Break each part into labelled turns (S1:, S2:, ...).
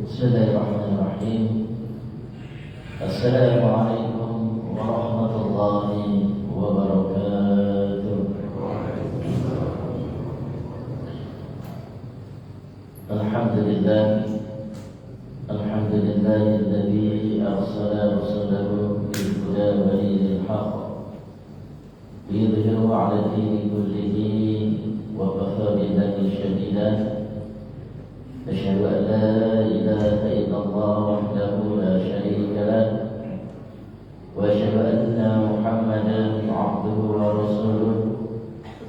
S1: Bismillahirrahmanirrahim. Assalamualaikum warahmatullahi wabarakatuh. Alhamdulillah, alhamdulillahilladzi arsala rasulahu bil huda wa dinil haqq liyudhhirahu 'ala dini kullihi wa kafa billahi shahida. Asyhadu an la ilaha illallah wahdahu la syarika lah wa asyhadu anna Muhammadan 'abduhu wa rasuluh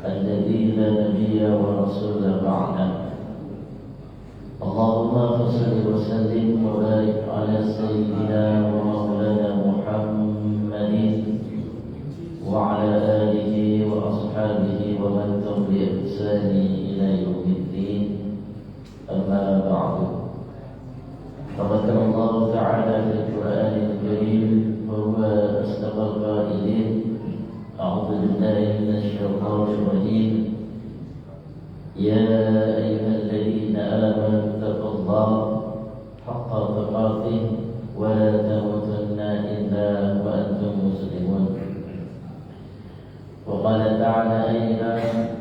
S1: alladzi la nabiyya wa rasula ba'dahu. Allahumma shalli wa sallim wa barik ala sayyidina wa maulana Muhammadin wa ala alihi wa ashabihi wa man tabi'a bi ihsani ila yaumiddin. Amma ba'du. Faqad Allah Ta'ala fil Qur'anil Karim wa huwa asdaqul qailin. A'udzu billahi minasy syaithanir rajim. Ya ayyuhalladzina amanu taqullaha haqqa tuqatih wa la tamutunna illa wa antum muslimun. Wa qala ta'ala aydan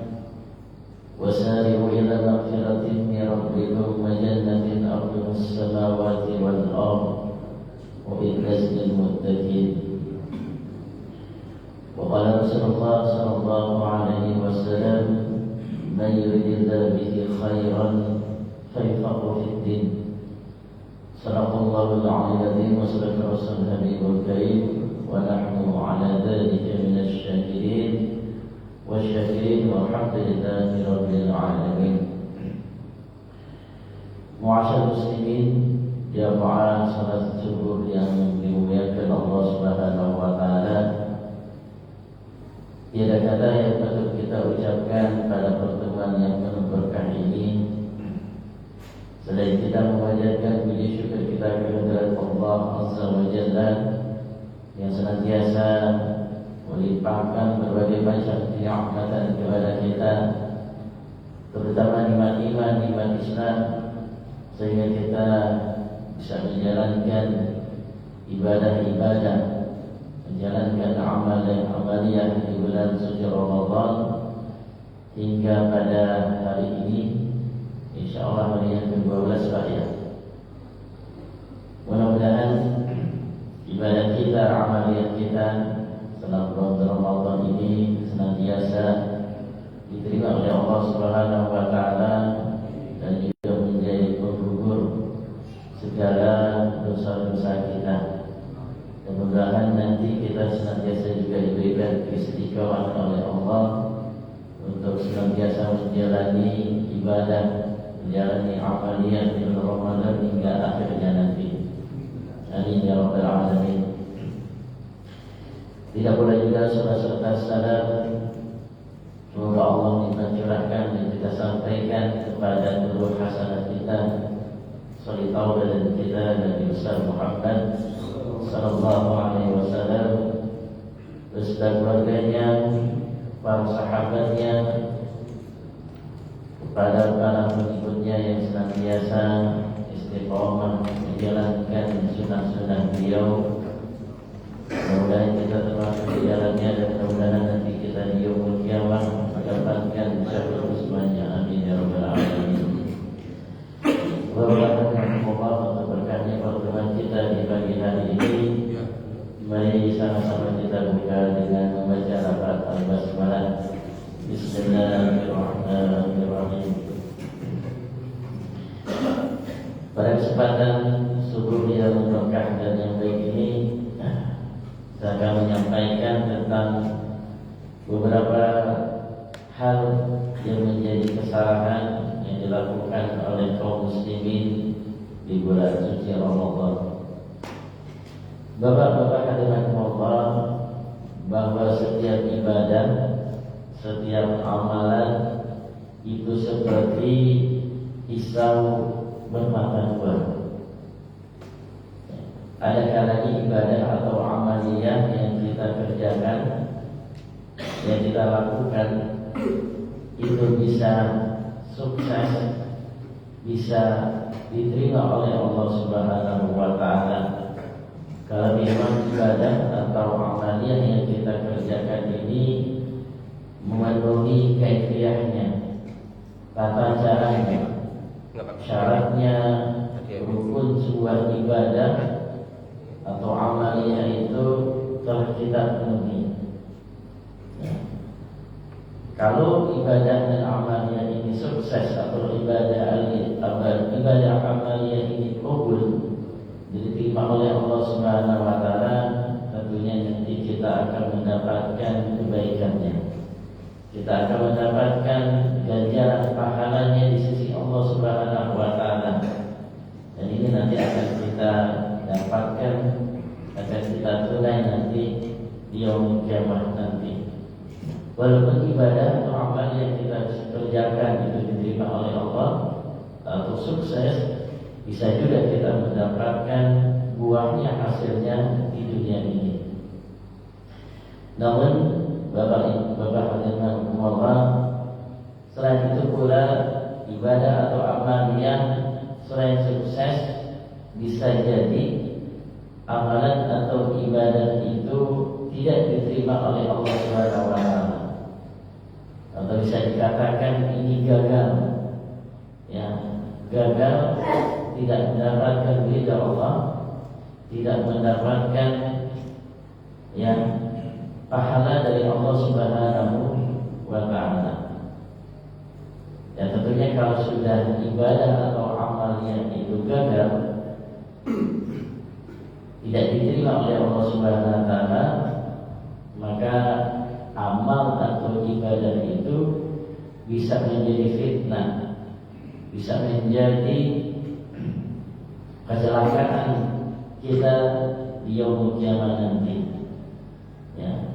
S1: وسارعوا إلى مغفرة من ربكم وجنة أرضها السماوات والأرض وأعدت للمتقين. وقال رسول الله صلى الله عليه وسلم من يرد الله به خيرا فيفقه في الدين. صدق الله العلي العظيم وصدق رسول النبي الكريم ونحن على ذلك من الشاكرين والشاكرين والحمد لله رب العالمين. Mu'asyar muslimin, jamaah salat subuh yang dimuliakan Allah Subhanahu wa taala. Tiada kata yang patut kita ucapkan pada pertemuan yang penuh berkah ini selain kita memanjatkan puji syukur kita kepada Allah Azza wa Jalla yang senantiasa melimpahkan berbagai macam nikmat kepada kita, terutama nikmat iman, nikmat Islam, sehingga kita bisa menjalankan ibadah-ibadah, menjalankan amaliyah di bulan suci Ramadan hingga pada hari ini, insyaallah hari yang ke-12 Pak ya. Mudah-mudahan ibadah kita, amaliyah kita selama bulan Ramadan ini senantiasa diterima oleh Allah Subhanahu wa taala dan juga menjadi penggugur segala dosa-dosa kita. Mudah-mudahan nanti kita senantiasa juga diberikan keistimewaan oleh Allah untuk senantiasa menjalani ibadah, menjalani amaliyah di Ramadan hingga akhirnya nanti. Amin ya rabbal alamin. Tidak boleh juga serta salam semoga Allah kita curahkan dan kita sampaikan kepada guru hasanah kita, sholli taala kita Nabi besar Muhammad sallallahu alaihi wasallam, beserta keluarganya, para sahabatnya, kepada para pengikutnya yang senantiasa istiqomah menjalankan sunnah-sunnah beliau. Mudah-mudahan kita termasuk di jalannya dan mudah-mudahan nanti kita di yaumul qiyamah mendapatkan syafaat semuanya. Amin ya rabbal alamin. Mudah-mudahan Allah untuk berkahnya pertemuan kita di pagi hari ini. Mari sama-sama kita buka dengan membaca lafaz al-basmalah. Bismillahirrahmanirrahim. Pada kesempatan subuh yang berkah dan yang baik ini, saya akan menyampaikan tentang beberapa hal yang menjadi kesalahan yang dilakukan oleh kaum muslimin di bulan suci Ramadan. Bapak-bapak hadirin Allah, bahwa setiap ibadah, setiap amalan itu seperti pisau bermata dua. Ada kalanya ibadah atau amaliyah yang kita kerjakan, yang kita lakukan, itu bisa sukses, bisa diterima oleh Allah Subhanahu wa taala. Kalau memang ibadah atau amaliyah yang kita kerjakan ini memenuhi kaifiyahnya, tata caranya, syaratnya, rukun sebuah ibadah atau amaliyah itu telah kita penuhi. Kalau ibadah dan amaliyah ini sukses atau ibadah amaliyah ini kabul, diterima oleh Allah Subhanahu wa taala, tentunya nanti kita akan mendapatkan kebaikannya. Kita akan mendapatkan ganjaran pahalanya di sisi Allah Subhanahu wa taala. Dan ini nanti akan kita dapatkan, akan kita tunai nanti di yaumul kiamah nanti. Walaupun ibadah atau amal yang kita kerjakan itu diterima oleh Allah atau sukses, bisa juga kita mendapatkan buahnya, hasilnya di dunia ini. Namun Bapak hadirin Allah, selain itu pula ibadah atau amal yang selain sukses, bisa jadi amalan atau ibadah itu tidak diterima oleh Allah Subhanahu wa taala. Atau bisa dikatakan ini gagal. Ya, gagal, tidak mendapatkan ridha Allah, tidak mendapatkan pahala dari Allah Subhanahu wa taala. Ya, tentunya kalau sudah ibadah atau amalnya itu gagal, tidak diterima oleh Allah Subhanahu wa taala, maka amal atau ibadah itu bisa menjadi fitnah, bisa menjadi kecelakaan kita di yaumul kiamah nanti. Ya.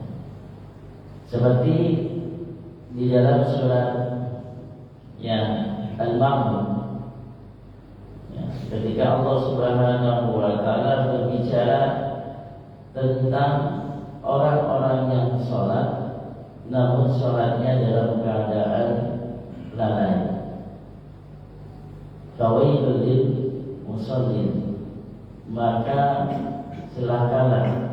S1: Seperti di dalam surat Al-Ma'un, ketika Allah Subhanahu wa taala berbicara tentang orang-orang yang sholat namun sholatnya dalam keadaan lalai. Fawailul lil musallin, maka celakalah.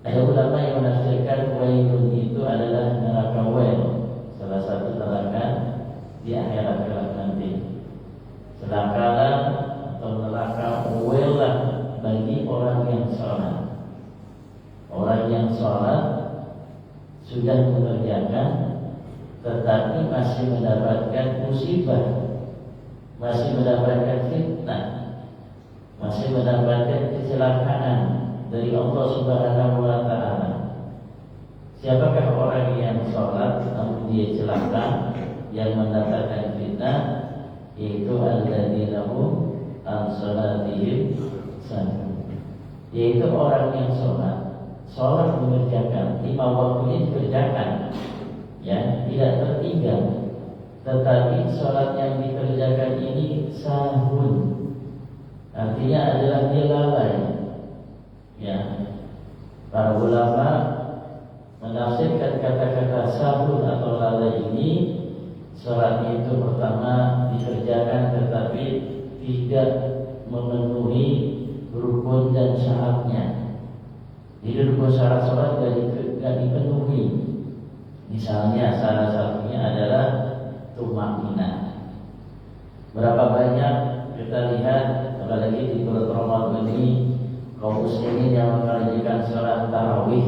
S1: Ada ulama yang menafsirkan wailun itu adalah neraka wail, salah satu neraka di akhirat kelak nanti. Celakalah atau neraka wail lah bagi orang yang sholat. Orang yang sholat sudah mengerjakan tetapi masih mendapatkan musibah, masih mendapatkan fitnah, masih mendapatkan kecelakaan dari Allah Subhanahu wa taala. Siapakah orang yang sholat namun dia celaka, yang mendapatkan fitnah? Yaitu alladzina hum an salatihim sahun, yaitu orang yang sholat mengerjakan 5 waktunya dikerjakan, ya, tidak tertinggal, tetapi sholat yang dikerjakan ini sahun, artinya adalah dia lalai. Ya, para ulama menafsirkan kata-kata sahun atau lalai ini, sholat itu pertama dikerjakan tetapi tidak memenuhi rukun dan syaratnya. Jadi rukun syarat sholat tidak dipenuhi. Misalnya salah satunya adalah tumakninah. Berapa banyak kita lihat, apalagi di bulan Ramadan ini, kaum muslimin yang mengerjakan sholat tarawih,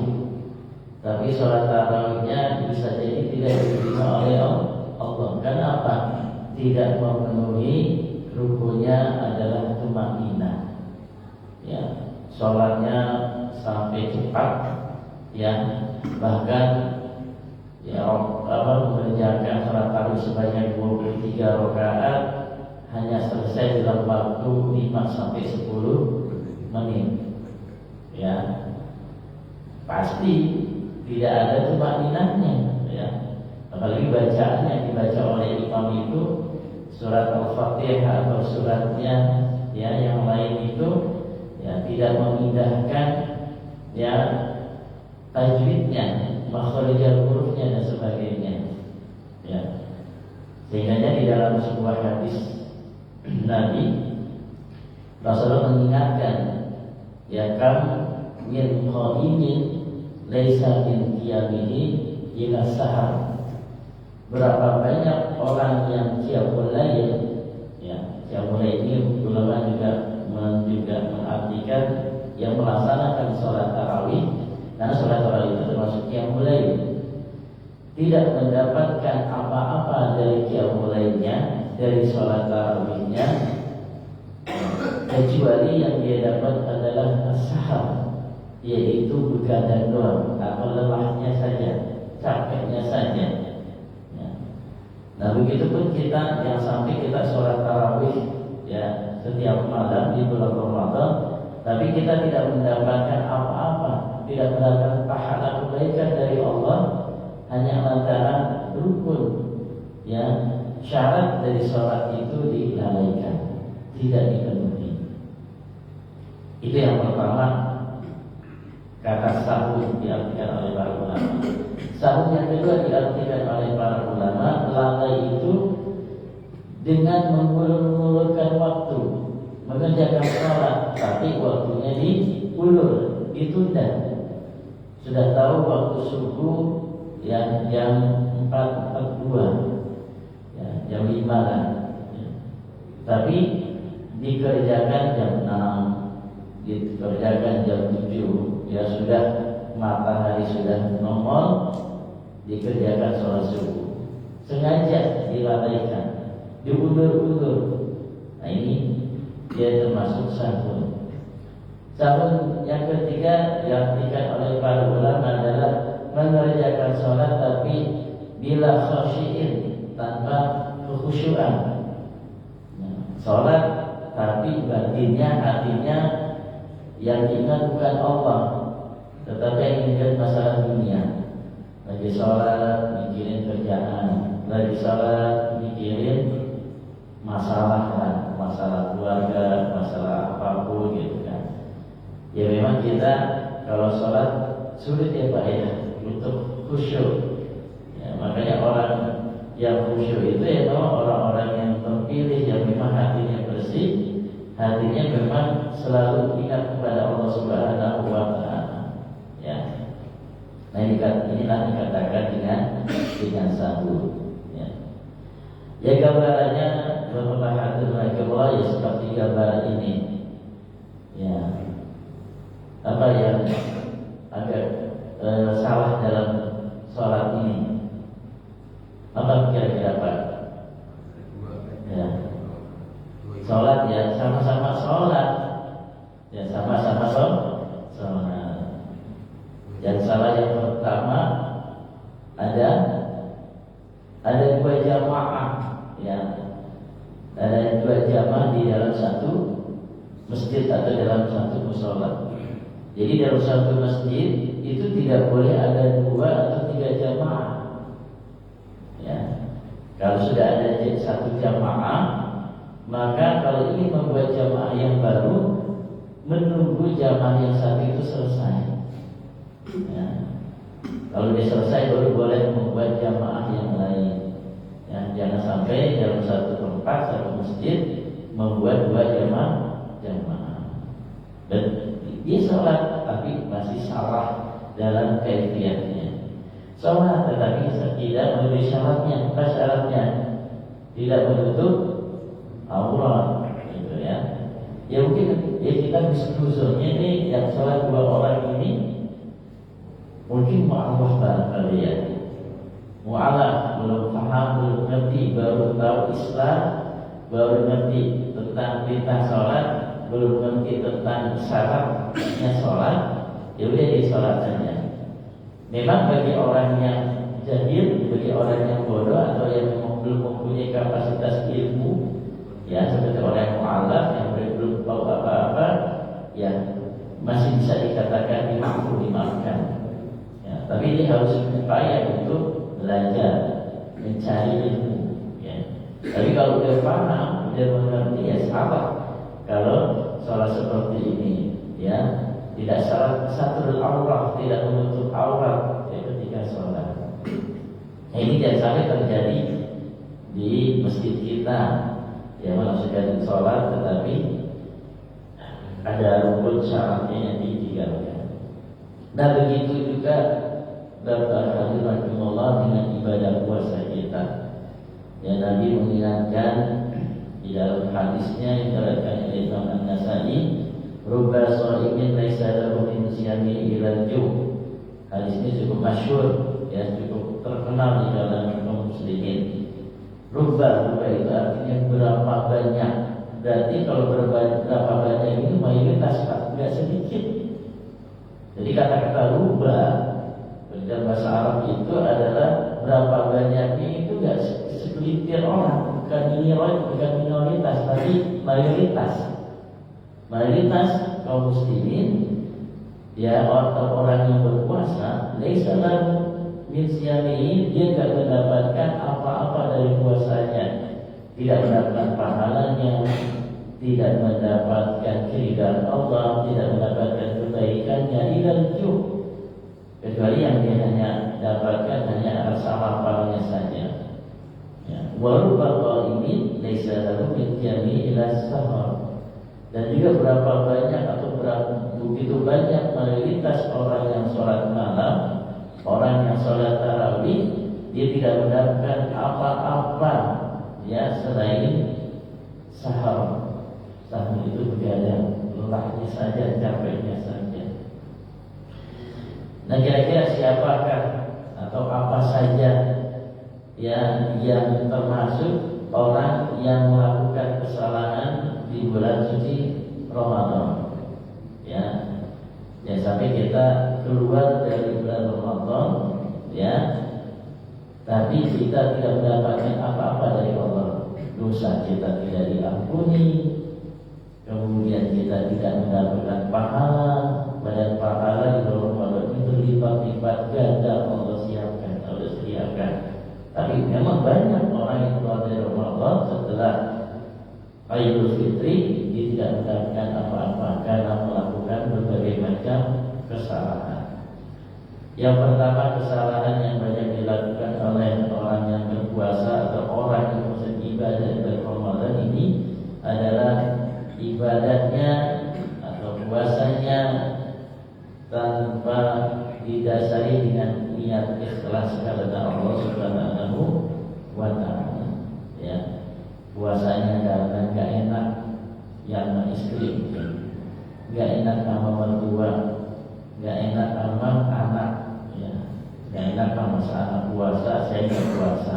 S1: tapi sholat tarawihnya bisa jadi tidak diterima oleh Allah. Kenapa? Tidak memenuhi rukunnya adalah tumakninah. Ya, sholatnya sampai cepat, ya, bahkan mengerjakan sholat tarawih sebanyak 23 rakaat hanya selesai dalam waktu 5 sampai 10 menit. Ya, pasti tidak ada tumakninahnya, ya. Apalagi bacaan yang dibaca oleh imam itu surat Al-Fatihah atau suratnya yang lain itu tidak memindahkan tajwidnya, makharijal hurufnya dan sebagainya. Ya. Sehingga di dalam sebuah hadis Nabi Rasulullah mengingatkan, ya kam min qaimin laisa min qiyamihi ila sahar. Berapa banyak orang yang qiyamul lail, ya qiyamul lail ini ulama juga mengartikan yang melaksanakan sholat tarawih, karena sholat tarawih itu termasuk qiyamul lail, tidak mendapatkan apa-apa dari qiyamul lailnya, dari sholat tarawihnya, kecuali yang dia dapat adalah as-sahar, yaitu begadang doang atau lelahnya saja, capeknya saja. Ya. Nah begitu pun kita yang sampai kita sholat tarawih ya setiap malam di bulan Ramadan, tapi kita tidak mendapatkan apa-apa, tidak mendapatkan pahala kebaikan dari Allah, hanya lantaran rukun ya syarat dari sholat itu dilalaikan, tidak dipenuhi. Itu yang pertama, kata sahur diartikan oleh para ulama. Sahur yang kedua diartikan oleh para ulama, lalai itu dengan mengulur-ulurkan waktu, mengerjakan sholat, tapi waktunya diulur, ditunda. Sudah tahu waktu subuh ya jam 4.42, ya, jam 5 kan, ya. Tapi dikerjakan jam 6, dikerjakan jam 7, ya sudah matahari sudah nongol, dikerjakan sholat subuh, sengaja dilalaikan, diundur-undur. Nah ini dia termasuk sahur. Sahur yang ketiga diartikan oleh para ulama adalah mengerjakan sholat tapi bila khasyiin, tanpa kekhusyuan. Sholat tapi batinnya, hatinya yang diingat bukan Allah, tetapi yang ingat masalah dunia. Lagi sholat mikirin kerjaan, lagi sholat mikirin masalah kan, masalah keluarga, masalah apapun gitu kan. Ya memang kita kalau sholat sulit ya Pak ya, untuk khusyuk. Ya, makanya orang yang khusyuk itu ya memang orang-orang yang terpilih, yang memang hatinya bersih, hatinya memang selalu ingat kepada Allah Subhanahu wa Ta'ala. Ya. Nah inilah dikatakan dengan sahur. Ya. Ya gambarannya beberapa hadir lagi ya seperti gambaran ini. Ya. Apa yang agak salah dalam sholat ini? Apa kira-kira Pak? Ya. Sholat ya sama-sama sholat, ya sama-sama sholat. Yang salah yang pertama ada dua jamaah, ya ada dua jamaah di dalam satu masjid atau dalam satu mushola. Jadi dalam satu masjid itu tidak boleh ada dua atau tiga jamaah. Ya, kalau sudah ada satu jamaah, maka kalau ini membuat jamaah yang baru, menunggu jamaah yang satu itu selesai. Ya. Kalau dia selesai baru boleh membuat jamaah yang lain. Ya, jangan sampai dalam satu tempat, satu masjid membuat dua jamaah. Dan dia sholat tapi masih salah dalam kaifiatnya. Sholat tetapi tidak memenuhi syaratnya. Apa syaratnya? Tidak menutup aurat, gitu ya. Ya mungkin ya kita khususnya ini yang sholat dua orang ini mungkin mu'alaf barangkali ya. Mu'alaf, belum paham, belum ngerti, baru tahu Islam, baru ngerti tentang perintah sholat, belum ngerti tentang syaratnya sholat, ya udah dia sholat saja. Memang bagi orang yang jahil, bagi orang yang bodoh atau yang belum mempunyai kapasitas ilmu, ya seperti orang mu'alaf yang belum tahu apa-apa, ya masih bisa dikatakan dimaafkan. Ya, tapi dia harus berupaya untuk belajar, mencari ilmu. Ya. Tapi kalau dia paham, dia mengerti, ya salah. Kalau sholat seperti ini, ya tidak satrul aurat, tidak menutup aurat ya, ketika sholat. Nah, ini jangan sampai terjadi di masjid kita. Ya maksudnya sholat tetapi ada rukun syaratnya yang ditinggalkan. Nah begitu juga Bapak Hadir Rahimullah dengan ibadah puasa kita. Ya Nabi mengingatkan di dalam hadisnya yang diriwayatkan oleh Imam An-Nasa'i, "Rubba sha'imin laisa lahu min siyamihi illa al-ju'." Hadis ini cukup masyhur, ya cukup terkenal di dalam kaum muslimin. Rubba itu artinya berapa banyak. Berarti kalau berapa banyak itu mayoritas, tidak sedikit. Jadi kata-kata rubba dalam bahasa Arab itu adalah berapa banyaknya, itu tidak segelintir orang, bukan minoritas, tapi mayoritas. Mayoritas kaum muslimin, ya orang yang berpuasa, laisa lahu min siyamihi, dia tidak mendapatkan apa-apa dari puasanya, tidak mendapatkan pahalanya, tidak mendapatkan keridhaan Allah, tidak mendapatkan kebaikannya, kecuali yang dia hanya dapatkan hanya rasa laparnya saja. Ya, warubba qaimin laisa lahu min qiyami ila sahar. Dan juga berapa banyak atau begitu banyak mayoritas orang yang sholat malam, orang yang sholat tarawih, dia tidak mendapatkan apa-apa ya selain sahar. Sahur itu begadang, lelahnya saja, capeknya saja. Nah kira-kira siapakah atau apa saja yang termasuk orang yang melakukan kesalahan di bulan suci Ramadan? Ya, sampai kita keluar dari bulan Ramadan, ya, tapi kita tidak mendapatkan apa-apa dari Allah. Dosa kita tidak diampuni, kemudian kita tidak mendapatkan pahala. Badan pahala di bulan Ramadan itu berlipat-lipat ganda Allah siapkan. Tapi memang banyak orang yang keluar dari Ramadan setelah Idul Fitri, dia tidak mendapatkan apa-apa karena melakukan berbagai macam kesalahan. Yang pertama, kesalahan yang banyak dilakukan oleh orang yang berpuasa atau orang yang beribadah di Ramadan ini adalah ibadahnya atau puasanya tanpa didasari dengan niat ikhlas karena Allah Subhanahu wa ta'ala. Ya, puasanya karena gak enak yang istri, gak enak sama mertua, gak enak sama anak, ya, gak enak sama anak puasa, saya gak puasa,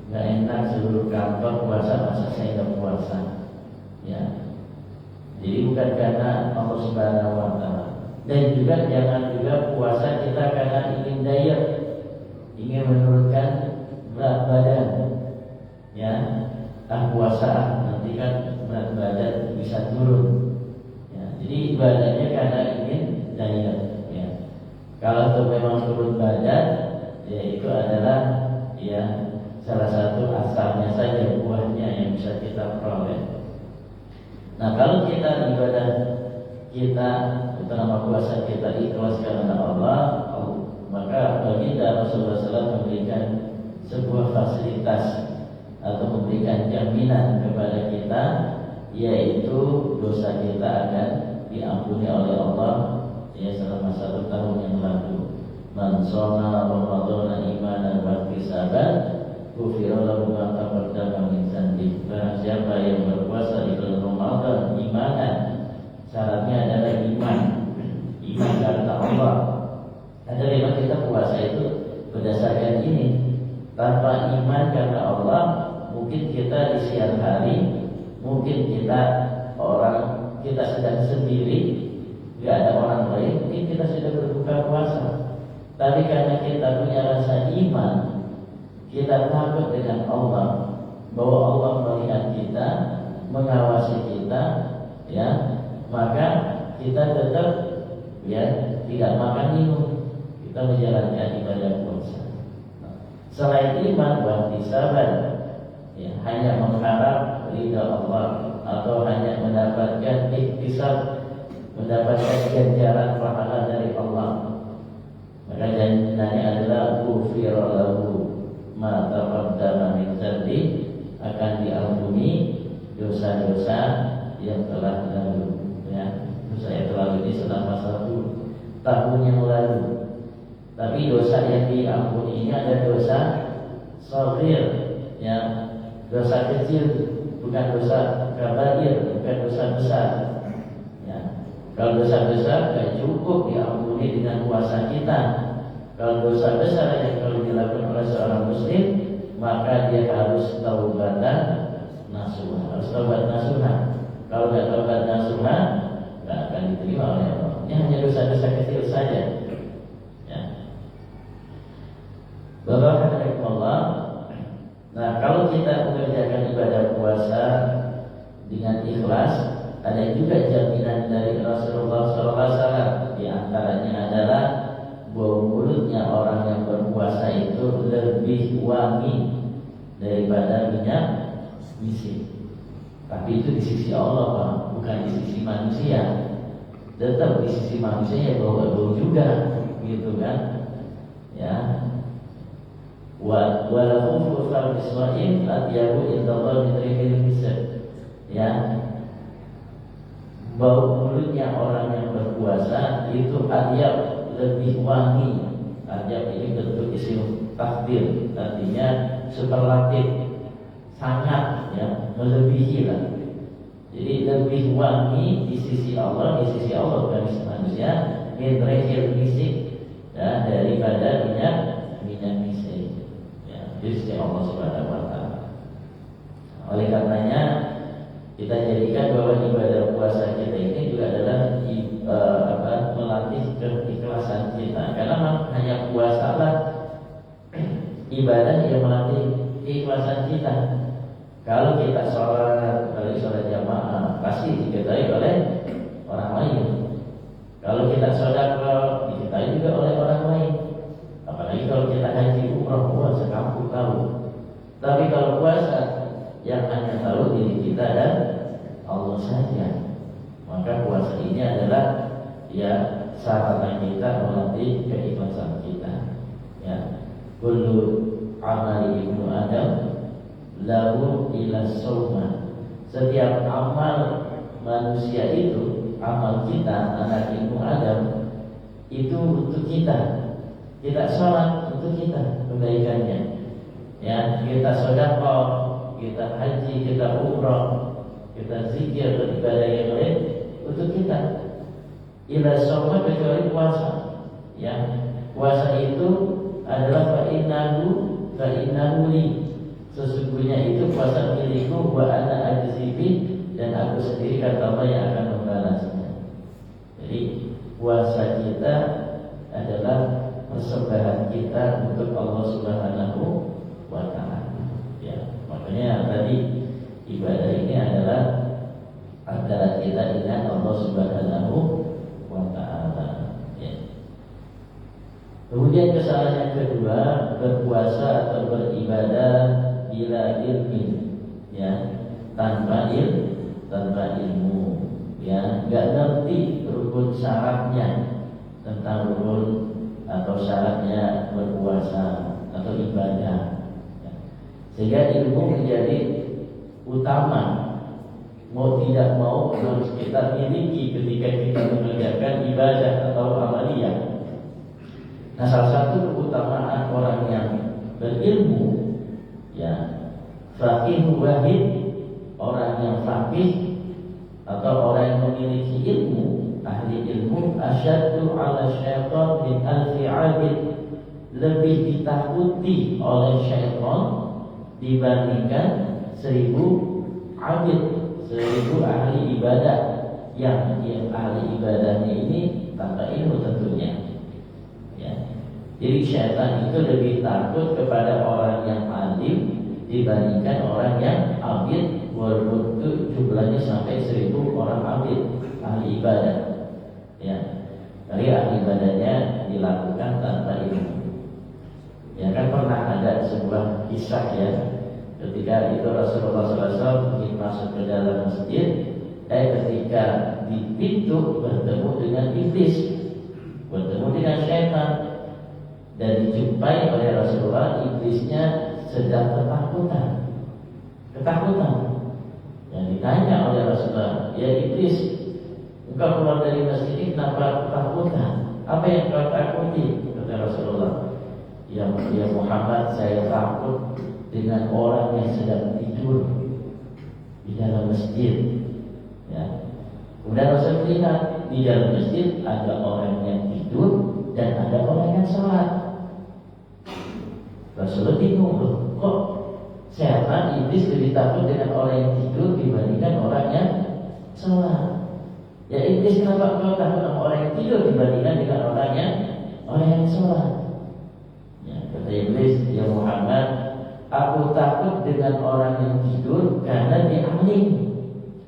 S1: gak enak seluruh kantor puasa, masa saya gak puasa. Ya, jadi bukan karena Allah Subhanahu wa ta'ala. Dan juga jangan juga puasa kita karena ingin diet, ingin menurunkan berat badan. Ya, puasa nanti kan berat badan bisa turun. Ya, jadi ibadahnya karena ingin diet. Ya, kalau itu memang turun badan, ya itu adalah ya salah satu asalnya saja, buahnya yang bisa kita peroleh. Nah kalau kita ibadah kita terutama puasa kita ikhlas karena Allah, maka baginda Rasulullah SAW memberikan sebuah fasilitas atau memberikan jaminan kepada kita, yaitu dosa kita akan diampuni oleh Allah ya selama 1 tahun yang lalu. Man shoma Ramadhana imanan wa ihtisaban ghufira lahu ma taqaddama min dhanbi. Barang siapa yang berpuasa di bulan Ramadan imanan, syaratnya adalah iman karena Allah. Ada memang kita puasa itu berdasarkan ini. Tanpa iman karena Allah, mungkin kita di siang hari, mungkin kita sedang sendiri, tidak ada orang lain, mungkin kita sudah berbuka puasa. Tapi karena kita punya rasa iman, kita takut dengan Allah, bahwa Allah melihat kita, mengawasi kita, ya, maka kita tetap ya tidak makan minum, kita menjalankan ibadah puasa. Selain iman wa ihtisaban, ya, hanya mengharap ridha Allah atau hanya mendapatkan ihtisab, mendapatkan ganjaran pahala dari Allah, maka janjinya adalah ghufira lahu ma taqaddama min dhanbi, akan diampuni dosa-dosa yang telah lalu. Ya, saya telah ini selama 1 tahun yang lalu. Tapi dosa yang diampuni ini ada dosa shaghir, ya, dosa kecil, bukan dosa kabair, bukan dosa besar. Ya. Kalau dosa besar tidak cukup diampuni dengan puasa kita. Kalau dosa besar yang kalau dilakukan oleh seorang muslim, maka dia harus taubatan nasuha, harus taubat nasuha. Kalau tidak taubat nasuha, tidak akan diterima oleh Allah. Ini hanya dosa-dosa kecil saja. Ya. Bapak-bapak, nah kalau kita mengerjakan ibadah puasa dengan ikhlas, ada juga jaminan dari Rasulullah SAW. Di antaranya adalah bau mulutnya orang yang berpuasa itu lebih wangi daripada minyak misik. Tapi itu di sisi Allah, Pak, bukan di sisi manusia. Tetap di sisi manusia ya bau juga, gitu kan? Ya. Walau fufal biswaim atyahu indallah min rihil misik. Ya. Bau mulutnya orang yang berpuasa itu atyab, lebih wangi. Atyab ini bentuk isim takdir, artinya superlatif, sangat, ya, melebihi lah. Jadi lebih wangi di sisi Allah, bukan di sisi manusia, min rihil misik, ya, daripada minyak misik, ya, di sisi Allah Subhanahu wa taala. Oleh karenanya kita jadikan bahwa ibadah puasa kita ini juga adalah melatih keikhlasan kita. Karena hanya puasalah ibadah yang melatih keikhlasan kita. Kalau kita sholat, apalagi sholat jamaah, pasti diketahui oleh orang lain. Kalau kita sedekah, diketahui juga oleh orang lain. Apalagi kalau kita haji umrah, sekampung tahu. Tapi kalau puasa, yang hanya tahu diri kita dan Allah saja. Maka puasa ini adalah, ya, sarana kita melatih keikhlasan kita. Ya, kullu amali ibnu Adam lahu ila sawma. Setiap amal manusia itu, amal kita anak ibnu Adam itu untuk kita. Kita sholat untuk kita kebaikannya. Ya, kita sedekah, kita haji, kita umrah, kita zikir dan ibadah yang lain untuk kita. Ila sawma kecuali puasa. Ya, puasa itu adalah fa innahu li. Sesungguhnya itu puasa milikku wa ana ajzibi, dan aku sendiri kata Allah yang akan membalasnya. Jadi puasa kita adalah persembahan kita untuk Allah Subhanahu wa taala. Ya, makanya tadi ibadah ini adalah antara kita dengan Allah Subhanahu wa taala. Ya. Kemudian kesalahan yang kedua, berpuasa atau beribadah bila ilmi, ya, tanpa ilmu, ya, nggak ngerti rukun syaratnya tentang rukun atau syaratnya berpuasa atau ibadah, ya. Sehingga ilmu menjadi utama, mau tidak mau harus kita miliki ketika kita mengerjakan ibadah atau amaliyah. Nah, salah satu keutamaan orang yang berilmu, ya, faqih wahid, orang yang faqih atau orang yang memiliki ilmu, ahli ilmu, asyaddu ala syaitan min alfi abid, lebih ditakuti oleh syaitan dibandingkan 1000 abid, 1000 ahli ibadah yang ahli ibadahnya ini tanpa ilmu tentunya. Ya. Jadi syaitan itu lebih takut kepada orang yang alim dibandingkan orang yang abid, walaupun itu jumlahnya sampai 1000 orang abid, ahli ibadah. Ya. Dari ahli ibadahnya dilakukan tanpa ilmu. Ya kan pernah ada sebuah kisah, ya, ketika itu Rasulullah SAW ingin masuk ke dalam masjid, ketika di pintu bertemu dengan iblis, bertemu dengan syaitan, dan dijumpai oleh Rasulullah, iblisnya sedang ketakutan. Dan ditanya oleh Rasulullah, ya iblis, engkau keluar dari masjid ini kenapa ketakutan? Apa yang kau takuti? Kata Rasulullah, ya Muhammad, saya takut dengan orang yang sedang tidur di dalam masjid. Ya. Kemudian Rasul melihat di dalam masjid ada orang yang tidur dan ada orang yang sholat. Rasulullah bingung, kok setan iblis lebih takut dengan orang yang tidur dibandingkan orang yang sholat? Ya iblis, kenapa kau takut sama orang yang tidur dibandingkan dengan orang yang sholat? Ya, kata iblis, ya Muhammad, aku takut dengan orang yang tidur karena dia alim,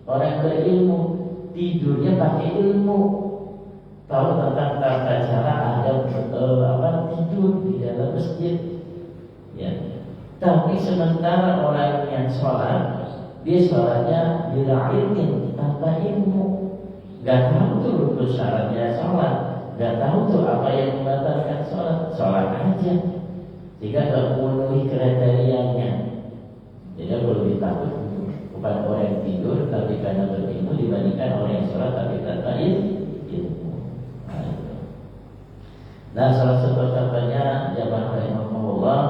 S1: orang berilmu, tidurnya pakai ilmu, tahu tentang tata cara ada tidur di dalam masjid. Ya. Tapi sementara orang yang sholat, dia sholatnya bila ilmu, tanpa ilmu. Gak tahu tuh rukun syaratnya sholat, gak tahu tuh apa yang membatalkan sholat, sholat aja jika gak memenuhi kriterianya. Jadi perlu ditakut bukan orang yang tidur tapi karena berilmu dibandingkan orang yang sholat tapi tanpa ilmu. Nah, salah satu contohnya jamaah rahimahumullah,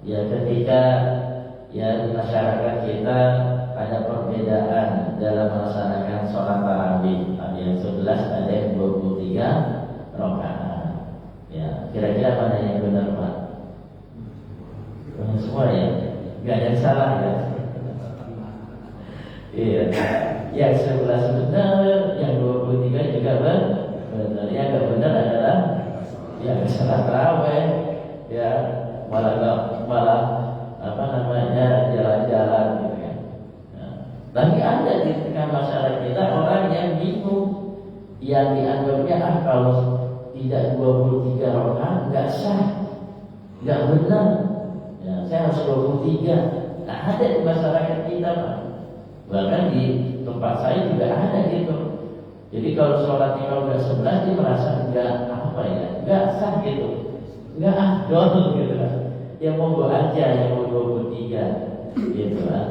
S1: ya ketika ya di masyarakat kita ada perbedaan dalam melaksanakan sholat tarawih. Ada yang 11, ada yang 23 rakaat. Ya, kira-kira mana yang benar, Pak? Semua ya, nggak ada yang salah ya. Iya, yang 11 benar, yang 23 juga benar. Yang nggak benar adalah yang sholat tarawih, ya malah jalan-jalan gitu kan. Tapi ada di tengah masyarakat kita orang yang bingung, yang dianggapnya kalau tidak 23 rakaat nggak sah, nggak benar. Ya, saya harus 23. Nah, ada di masyarakat kita, Pak. Bahkan di tempat saya juga ada gitu. Jadi kalau sholatnya kalau nggak 11 dia merasa nggak sah gitu, nggak afdol gitu kan. Yang mau aja, yang mau 23 gitu kan.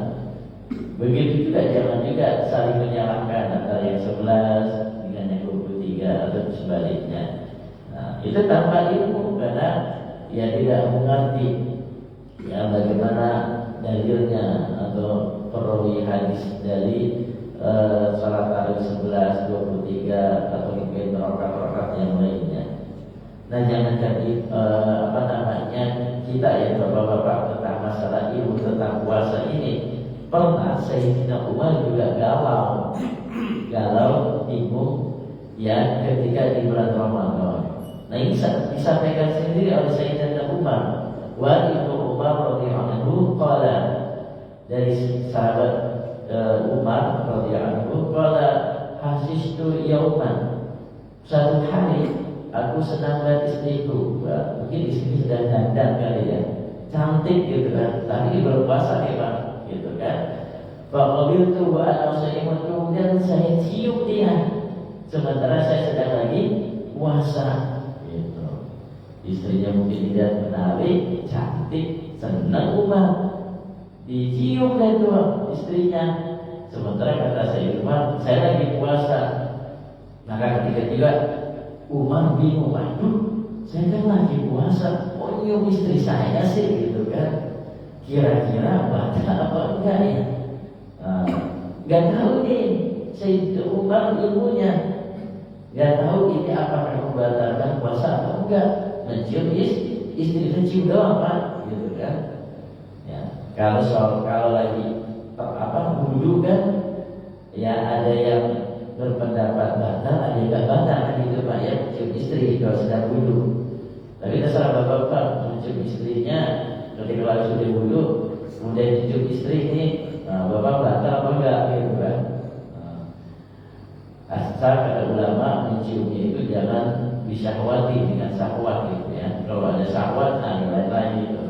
S1: Begitu juga jangan juga saling menyalahkan antara yang 11 dengan yang 23 atau sebaliknya. Nah, itu tanpa ilmu karena ya tidak mengerti ya bagaimana dalilnya atau perawi hadis dari salat tarawih 11, 23 atau mungkin rakaat-rakaat yang lainnya. Nah, jangan jadi kita ya bapak-bapak tentang masalah ilmu tentang puasa ini. Pernah Sayyidina Umar juga galau bingung ya ketika di bulan Ramadan. Nah, ini disampaikan sendiri oleh Sayyidina Umar. Wa Ibnu Umar radhiyallahu anhu qala, dari sahabat Umar radhiyallahu anhu qala, hasistu yauman, satu hari aku senang lihat istriku. Mungkin istri sedang dandan kali ya, cantik gitu kan, tapi berpuasa ya Pak, gitu kan. Faqabiltu wa ana shaimun, kemudian saya cium dia sementara saya sedang lagi puasa. Gitu. Istrinya mungkin tidak menarik, cantik, senang Umar, dicium dan tuh istrinya. Sementara kata saya Umar, saya lagi puasa. Maka ketika juga Umar bingung, aduh, saya kan lagi puasa, kok nyium istri saya sih gitu kan? Kira-kira batal apa enggak ya? Gak tahu nih Sayyidina Umar ilmunya, gak tahu ini apakah membatalkan puasa atau enggak. Mencium istri mencium doang Pak, gitu kan? Ya, kalau lagi wudu kan, ya ada yang berpendapat batal, ada yang enggak batal kan gitu Pak ya, mencium istri kalau sedang wudu. Tapi terserah bapak-bapak mencium istrinya ketika lagi sudah wudu, kemudian mencium istri ini, bapak batal apa enggak gitu kan? Asal kata ulama menciumnya itu jangan disyahwati dengan syahwat gitu ya. Kalau ada syahwat, nah yang lain-lain gitu.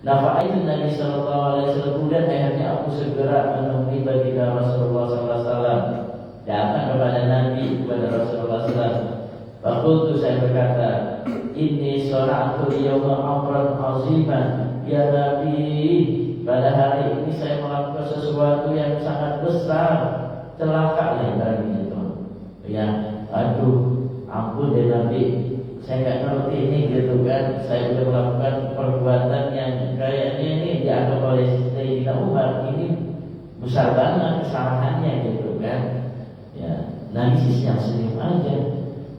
S1: Nah, itu Nabi Sallallahu Alaihi Wasallam, kemudian akhirnya aku segera menemui baginda Rasulullah Sallallahu Alaihi Wasallam, datang kepada Nabi, kepada Rasulullah SAW. Fakultu, saya berkata, ini sholatu yawma amran aziman, ya Nabi, pada hari ini saya melakukan sesuatu yang sangat besar, celaka ya dari itu. ya, aduh, ampun deh Nabi, saya nggak ngerti ini gitu kan, saya sudah melakukan perbuatan yang kayaknya ini dianggap oleh Sayyidina Umar ini besar banget kesalahannya gitu kan. Ya, Nabi yang senyum aja.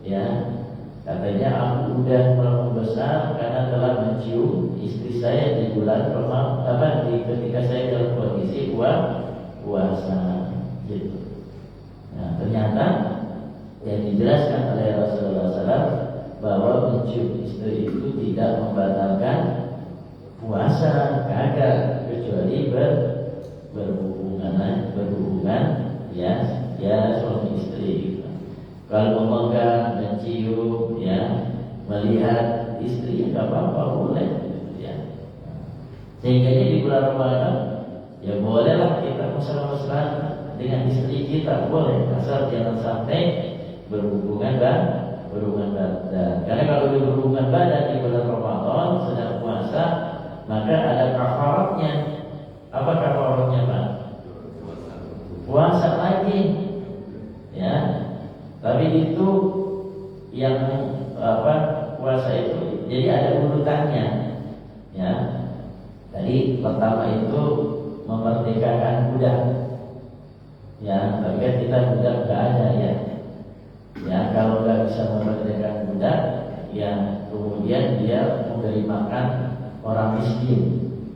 S1: Ya, katanya aku udah melakukan besar karena telah mencium istri saya di bulan Ramadan, ketika saya dalam kondisi puasa gitu. Nah, ternyata yang dijelaskan oleh Rasulullah SAW bahwa mencium istri itu tidak membatalkan puasa, kagak, kecuali berhubungan ya suami istri gitu. Kalau memegang, mencium, ya, melihat istri nggak apa-apa, boleh gitu ya. Sehingga di bulan Ramadan ya bolehlah kita mesra-mesraan dengan istri kita, boleh, asal jangan sampai berhubungan badan. Karena kalau berhubungan badan di bulan Ramadan sedang puasa, maka ada kafaratnya. Apa kafaratnya, Pak? Puasa lagi, ya. Tapi itu yang puasa itu, jadi ada urutannya, ya. Tadi pertama itu memerdekakan budak, ya. Tapi kan kita budak nggak ada, ya. Ya, kalau nggak bisa memerdekakan budak, ya kemudian dia memberi makan orang miskin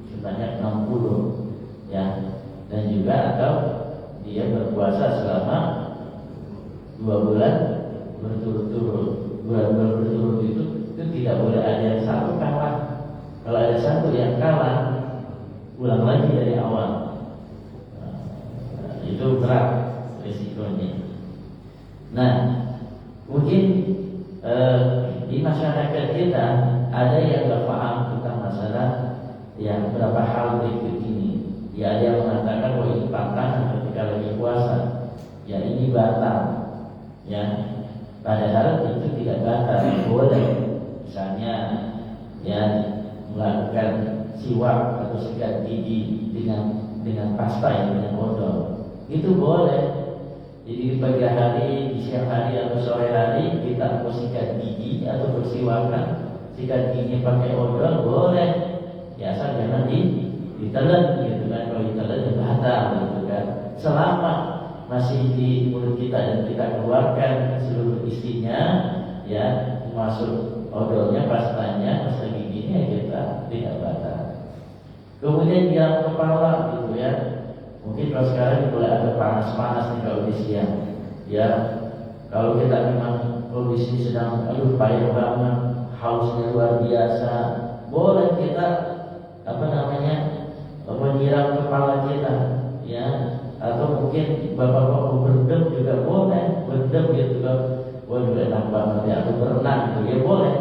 S1: sebanyak 60, ya. Dan juga atau dia berpuasa selama 2 bulan berturut-turut. 2 bulan berturut itu tidak boleh ada yang satu kalah. Kalau ada satu yang kalah, ulang lagi dari awal. Itu berat risikonya. Nah, mungkin di masyarakat kita ada yang nggak paham tentang masalah yang berapa hal berikut ini. Ya, ada yang mengatakan bahwa ini pantangan ketika lagi puasa, ya ini batal, ya. Padahal itu tidak batal, boleh. Misalnya, ya, melakukan siwak atau sikat gigi dengan pasta yang dengan odol, itu boleh. Jadi di pagi hari, di siang hari atau sore hari kita mau sikat gigi atau bersiwakan, sikat gigi pakai odol boleh. Ya, asal jangan ditelan gitu kan. Kalau ditelan ya batal gitu kan. Selama masih di mulut kita dan kita keluarkan seluruh isinya, ya, masuk odolnya, pastanya, pasta giginya, kita tidak batal. Kemudian yang kepala gitu ya. Mungkin kalau sekarang mulai ada panas-panas nih kalau di siang, ya. Kalau kita memang kondisi sedang payah banget, hausnya luar biasa, boleh kita menyiram kepala kita, ya. Atau mungkin bapak-bapak berendam juga boleh, berendam gitu kan, boleh enak banget ya. Atau berenang gitu ya boleh,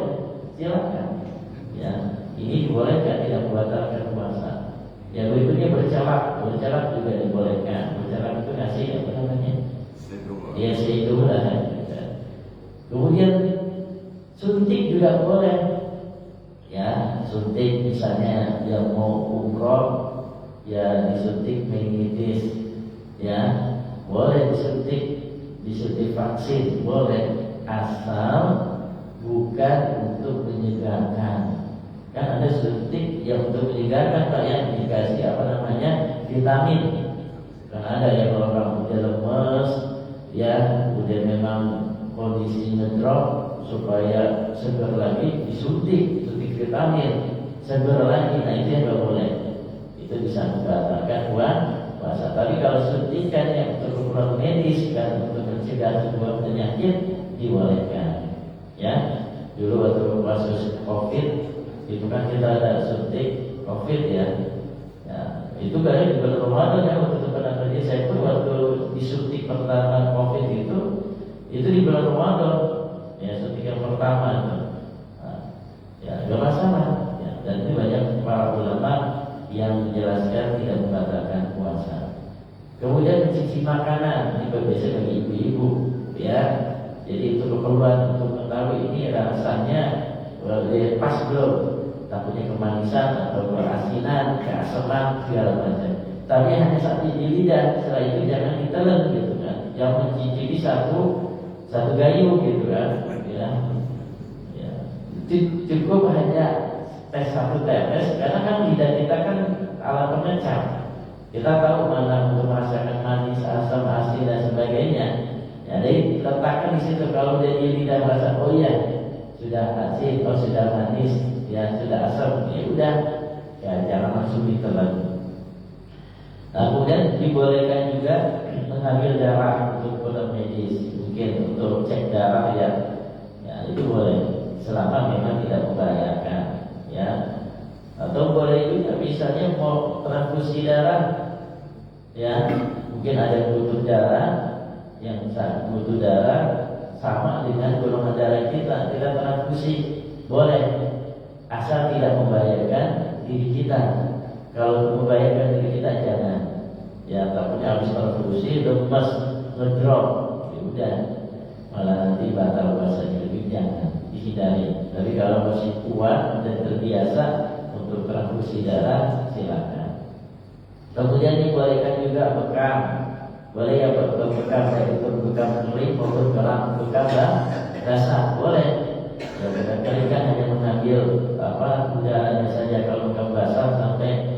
S1: silakan. Ya, ini boleh tidak membatalkan puasa. Ya, berikutnya bercelak juga dibolehkan. Bercelak itu ngasih ya sehitung lah. Kemudian suntik juga boleh. Ya, suntik misalnya yang mau umroh, ya disuntik meningitis, ya boleh disuntik vaksin boleh, asal bukan untuk menyegarkan. Kan ada suntik yang untuk menyegarkan, Pak, yang dikasih vitamin. Kan ada yang orang udah lemes, ya udah memang kondisi ngedrop, supaya segar lagi disuntik vitamin, segar lagi. Nah, itu yang nggak boleh. Itu bisa membatalkan puasa. Tapi kalau suntikan yang untuk keperluan medis kan, untuk mencegah sebuah penyakit, dibolehkan. Ya, dulu waktu kasus COVID itu kan kita ada suntik COVID, ya. Ya, itu kan di bulan Ramadan ya, waktu itu pernah kerja saya pun waktu disuntik pertama COVID itu di bulan Ramadan, ya, suntik yang pertama itu. Nah, ya, gak masalah. Ya, dan itu banyak para ulama yang menjelaskan tidak membatalkan puasa. Kemudian mencuci makanan ini biasa bagi ibu-ibu, ya. Jadi untuk keperluan untuk mengetahui ini rasanya pas belum, takutnya kemanisan atau keasinan, keasaman segala macam. Tapi hanya saat di lidah, setelah itu jangan ditelan gitu kan. Yang mencicipi satu satu gayu gitu kan, ya. Ya. Cukup hanya tes satu TPS, karena kan lidah kita kan alat pengecap. Kita tahu mana untuk merasakan manis, asam, asin dan sebagainya. Jadi letakkan di situ. Kalau dia lidah merasa oh iya sudah asin, oh sudah manis, ya sudah asam, ya udah, ya jangan langsung ditelan. Nah, kemudian dibolehkan juga mengambil darah untuk produk medis, mungkin untuk cek darah ya itu boleh selama memang tidak membahayakan, ya. Atau boleh juga misalnya mau transfusi darah, ya mungkin ada yang butuh darah, yang butuh darah sama dengan golongan darah kita transfusi boleh, asal tidak membahayakan diri kita. Kalau membahayakan diri kita jangan, ya takutnya habis transfusi lemas ngedrop, ya udah malah nanti batal puasanya, lebih jangan, dihindari. Tapi kalau masih kuat dan terbiasa untuk transfusi darah silakan. Kemudian dibolehkan juga bekam, boleh ya bekam, baik itu bekam kering maupun bekam basah, boleh. Ya bekam kering kan hanya mengambil udaranya saja, kalau bekam basah sampai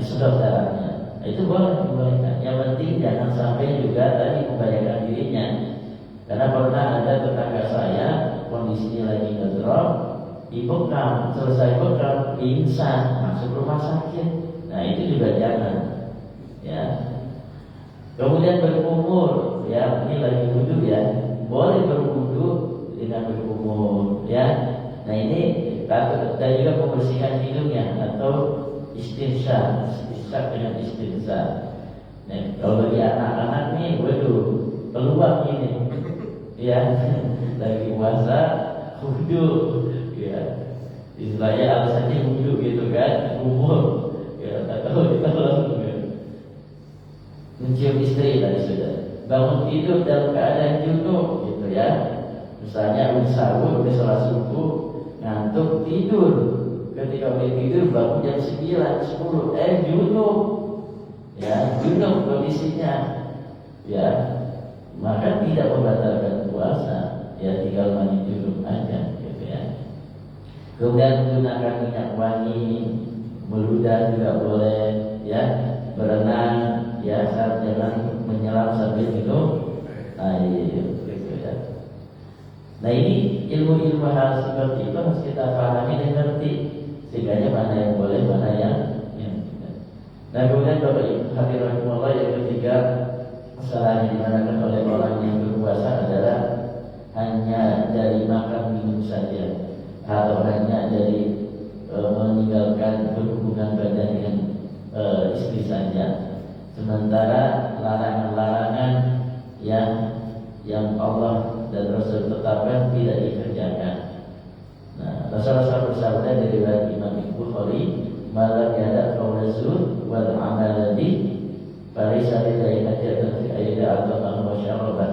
S1: disedot darahnya, itu boleh dibolehkan. Yang penting jangan sampai juga tadi membahayakan dirinya. Karena pernah ada tetangga saya kondisinya lagi ngedrop, dibekam, selesai bekam pingsan, masuk rumah sakit. Nah itu juga jangan, ya. Kemudian berkumur, ya ini lagi wudhu ya, boleh berwudhu dengan berkumur, ya. Nah ini dan juga membersihkan hidungnya atau istinsya dengan istinsya. Nah, kalau bagi anak-anak nih, waduh, peluang ini, ya, lagi puasa, wudhu, ya, istilahnya alasannya wudhu gitu kan, umur, ya, atau kita langsung mencium istri tadi sudah, bangun tidur dalam keadaan junub, gitu ya, misalnya habis sahur, habis sholat subuh, ngantuk tidur. Ketika dia tidur bangun jam 9, 10, junub, ya junub kondisinya, ya maka tidak membatalkan puasa, ya tinggal mandi junub aja, gitu ya. Kemudian menggunakan minyak wangi, meludah juga boleh, ya berenang, ya saat jangan menyelam sambil minum air, gitu ya. Nah ini ilmu-ilmu hal seperti itu harus kita pahami dan ngerti, sehingga mana yang boleh, mana yang tidak. Nah kemudian Bapak Ibu hadirin rahimakumullah, yang ketiga kesalahan yang dimanakan oleh orang yang berpuasa adalah hanya dari makan minum saja, atau hanya dari meninggalkan berhubungan badan dengan istri saja, sementara larangan-larangan yang Allah dan Rasul tetapkan tidak dikerjakan. Nah, Rasulullah bersabda dari riwayat Imam Bukhari, "Malam yada qaul zur wal amal ladhi falaysa lillahi hajatun fi ayyida atama wa syaraban."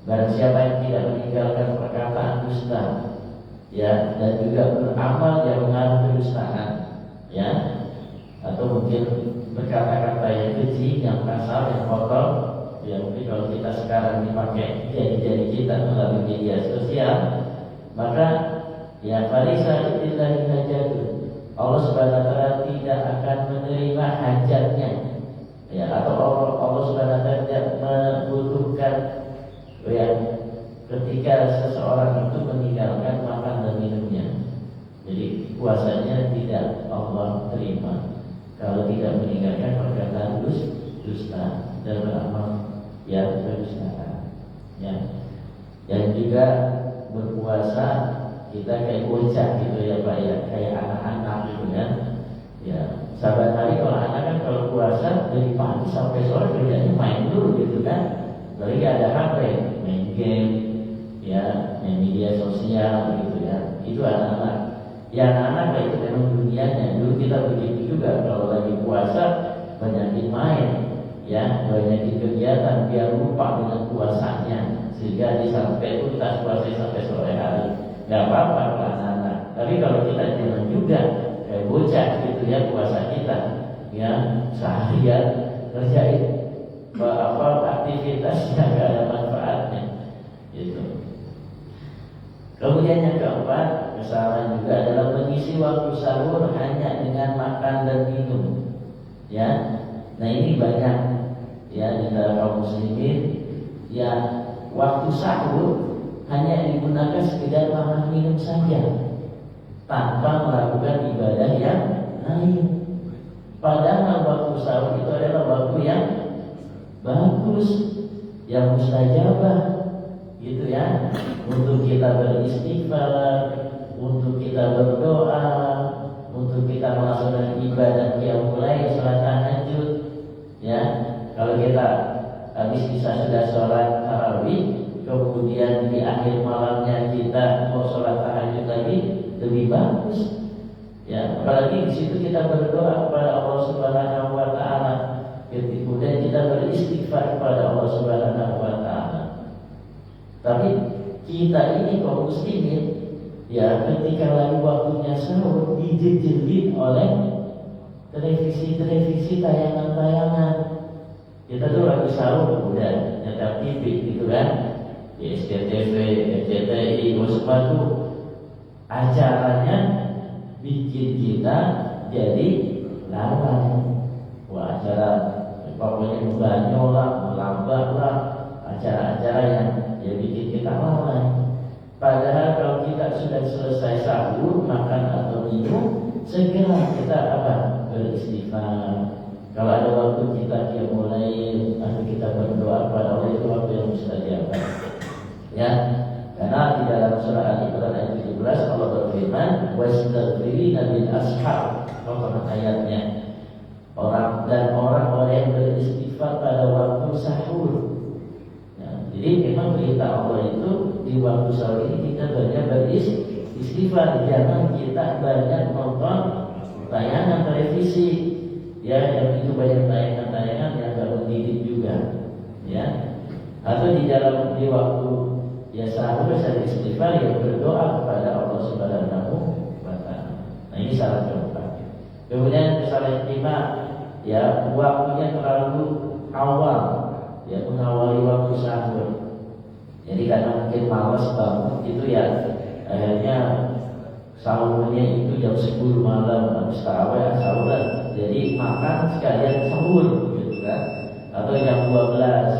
S1: Barang siapa yang tidak meninggalkan perkataan dusta, ya, dan juga beramal yang mengandung kedustaan, ya, atau mungkin berkata-kata yang keji, yang kasar, yang kotor, ya mungkin kalau kita sekarang dipakai jadi kita melalui media sosial, maka ya falaysa lillahi hajatun, Allah Subhanahu wa taala tidak akan menerima hajatnya, ya, atau Allah Subhanahu wa taala tidak membutuhkan, ya, ketika seseorang itu meninggalkan makan dan minumnya. Jadi puasanya tidak Allah terima kalau tidak meninggalkan perkataan dusta dan beramal yang kedustaan, ya. Dan juga berpuasa kita kayak bocah gitu ya Pak, ya, kayak anak-anak gitu kan, ya. Saban hari kalau anak kan kalau puasa dari pagi sampai sore kerjanya main dulu gitu kan, lagi ada HP, main game, ya, main media sosial gitu ya. Itu anak-anak. Ya anak-anak itu memang dunianya. Dulu kita begitu juga, kalau lagi puasa banyakin main, ya, banyakin kegiatan biar lupa dengan puasanya, sehingga sampai tuntas puasa sampai sore hari. Gak apa-apa kalau anak-anak. Tapi kalau kita jangan juga kayak bocah gitu ya, puasa kita, ya seharian kerjain aktivitas yang gak ada manfaat. manfaatnya. Gitu. Kemudian yang keempat, kesalahan juga adalah mengisi waktu sahur hanya dengan makan dan minum. Ya, nah ini banyak ya di dalam kaum muslimin ya waktu sahur hanya digunakan sekedar makan minum saja tanpa melakukan ibadah yang lain. Padahal waktu sahur itu adalah waktu yang bagus, yang mustajabah. Gitu ya, untuk kita beristighfar, untuk kita berdoa, untuk kita melaksanakan ibadah yang mulai sholat tahajud. Ya, kalau kita habis bisa sudah sholat tarawih, kemudian di akhir malamnya kita mau sholat tahajud lagi, lebih bagus. Ya, apalagi di situ kita berdoa kepada Allah Subhanahu Wa Taala, kemudian kita beristighfar kepada Allah Subhanahu Wa Taala. Tapi kita ini kaum muslimin ya ketika lagi waktunya sahur dijejelin oleh televisi tayangan-tayangan. Kita tuh lagi sahur udah nyetel TV gitu kan, di SCTV, RCTI, semua tuh acaranya bikin kita jadi lalai. Wah, acara pokoknya banyak lah, melambat lah, acara-acara yang ya bikin kita lalai. Padahal kalau kita sudah selesai sahur, makan atau minum, segera kita beristighfar. Kalau ada waktu kita mulai kita berdoa kepada Allah, itu waktu yang mustajabah. Ya, karena di dalam surah Al-Imran ayat 17 Allah berfirman, "Wastaghfirina bil ashar." Ayatnya, orang-orang yang beristighfar pada waktu sahur. Jadi memang perintah Allah itu di waktu sahur ini kita banyak beristighfar. Jangan kita banyak nonton tayangan televisi, ya yang itu banyak tayangan-tayangan yang gak mendidik juga, ya. Atau di waktu ya sahur saya istighfar, ya berdoa kepada Allah Subhanahu Wa Taala. Nah ini salah keempat. Kemudian kesalahan kelima, ya waktunya terlalu awal. Ya mengawali waktu sahur. Jadi karena mungkin malas bangun itu ya akhirnya sahurnya itu jam 10 malam habis tarawih sahuran. Jadi makan sekalian sahur gitu kan. Atau jam 12.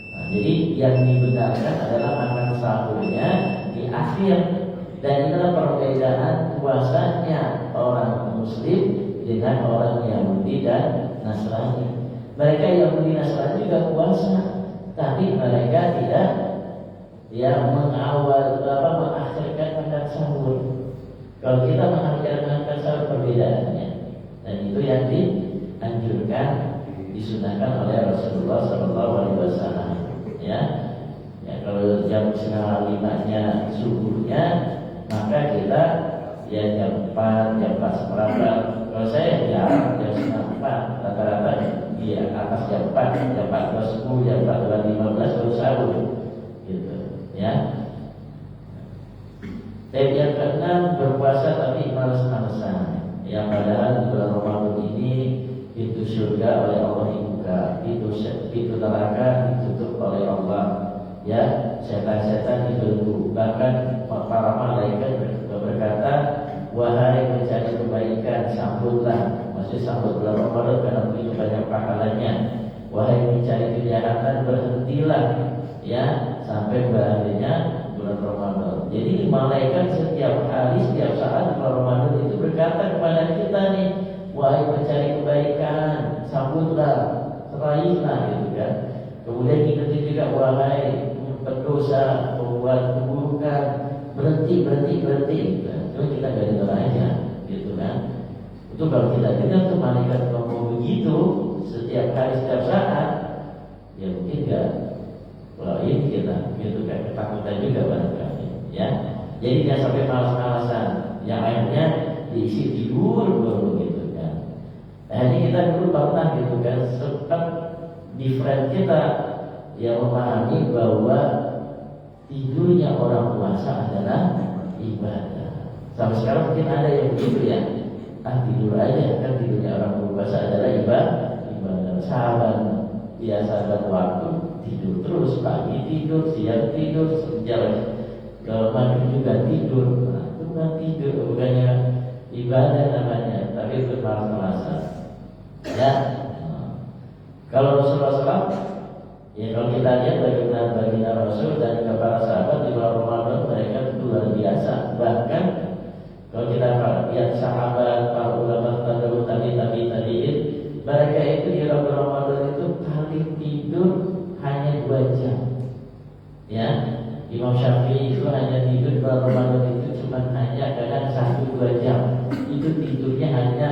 S1: Nah, jadi yang dibenarkan adalah makan sahurnya di akhir. Dan inilah perbedaan puasanya orang Muslim dengan orang Yahudi dan Nasrani. Mereka Yahudi Nasrani juga puasa, tapi mereka tidak mengakhirkan makan sahur. Kalau kita mengakhirkan makan sahur, perbedaannya. Dan itu yang dianjurkan, disunahkan oleh Rasulullah SAW. Ya, kalau jam 4:30-nya subuhnya, maka kita ya jam 4, jam 4:15. Kalau saya jarang jam 4, rata-rata iya atas jam 4, jam 4:10, jam 4:15 baru sahur, gitu, ya. Dan yang keenam, berpuasa tapi malas-malasan. Yang padahal di bulan Ramadan ini pintu surga oleh Allah dibuka, pintu neraka ditutup oleh Allah. Ya, setan-setan dibelenggu. Bahkan para malaikat berkata, "Wahai pencari kebaikan, sambutlah." Maksudnya sambut bulan Ramadan karena begitu banyak pahalanya. Wahai pencari kejahatan, berhentilah ya sampai berakhirnya bulan Ramadan. Jadi malaikat setiap hari, setiap saat bulan Ramadan itu berkata kepada kita nih, wahai pencari kebaikan, sambutlah, seraihlah gitu kan. Kemudian ingetin juga, wahai pendosa, pembuat keburukan, berhenti. Cuma kita gak dengar aja, gitu kan. Itu kalau kita dengar tuh malaikat ngomong begitu setiap hari, setiap saat, ya mungkin gak ini kita, gitu kan, ketakutan juga barangkali, ya. Jadi jangan sampai malas-malasan, yang akhirnya diisi tidur dulu, gitu kan. Akhirnya kita dulu pernah gitu kan, sempat di friend kita yang memahami bahwa tidurnya orang puasa adalah ibadah. Sampai sekarang mungkin ada yang begitu ya, tidur aja, kan tidurnya orang berpuasa adalah ibadah. Sahabat waktu tidur terus, pagi tidur, siang tidur, jalan ke maghrib juga tidur. Nah, itu bukan tidur, bukannya ibadah namanya, tapi bermalas-malasan. Ya, kalau Rasulullah SAW, ya kalau kita lihat bagaimana baginda Rasul dan para sahabat di bulan Ramadan, mereka itu luar biasa. Bahkan kalau kita lihat sahabat, para ulama tabi'in, mereka itu di bulan Ramadan itu paling tidur hanya 2 jam. Ya, Imam Syafi'i itu hanya tidur di bulan Ramadan itu cuma hanya kadang 1-2 jam. Itu tidurnya hanya